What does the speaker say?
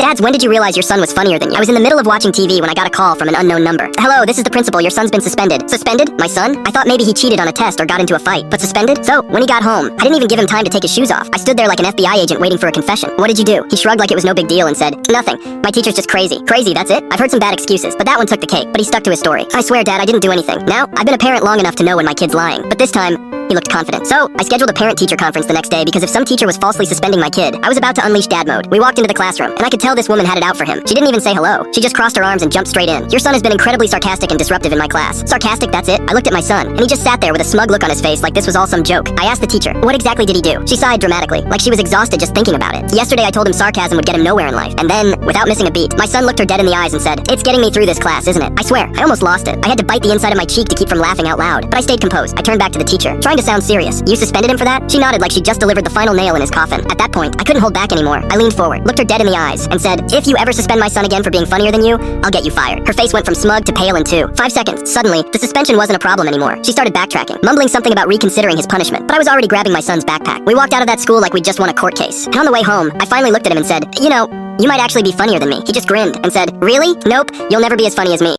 Dads, when did you realize your son was funnier than you? I was in the middle of watching TV when I got a call from an unknown number. Hello, this is the principal. Your son's been suspended. Suspended? My son? I thought maybe he cheated on a test or got into a fight. But suspended? So, when he got home, I didn't even give him time to take his shoes off. I stood there like an FBI agent waiting for a confession. What did you do? He shrugged like it was no big deal and said, nothing. My teacher's just crazy. Crazy, that's it? I've heard some bad excuses, but that one took the cake. But he stuck to his story. I swear, Dad, I didn't do anything. Now, I've been a parent long enough to know when my kid's lying. But this time, he looked confident. So, I scheduled a parent-teacher conference the next day because if some teacher was falsely suspending my kid, I was about to unleash dad mode. We walked into the classroom, and I could tell this woman had it out for him. She didn't even say hello. She just crossed her arms and jumped straight in. Your son has been incredibly sarcastic and disruptive in my class. Sarcastic, that's it? I looked at my son, and he just sat there with a smug look on his face like this was all some joke. I asked the teacher, what exactly did he do? She sighed dramatically, like she was exhausted just thinking about it. Yesterday I told him sarcasm would get him nowhere in life. And then, without missing a beat, my son looked her dead in the eyes and said, it's getting me through this class, isn't it? I swear, I almost lost it. I had to bite the inside of my cheek to keep from laughing out loud. But I stayed composed. I turned back to the teacher, trying to sound serious. You suspended him for that? She nodded like she just delivered the final nail in his coffin. At that point, I couldn't hold back anymore. I leaned forward, looked her dead in the eyes, and said, if you ever suspend my son again for being funnier than you, I'll get you fired. Her face went from smug to pale in 5 seconds. Suddenly, the suspension wasn't a problem anymore. She started backtracking, mumbling something about reconsidering his punishment, but I was already grabbing my son's backpack. We walked out of that school like we'd just won a court case. And on the way home, I finally looked at him and said, you know, you might actually be funnier than me. He just grinned and said, really? Nope, you'll never be as funny as me.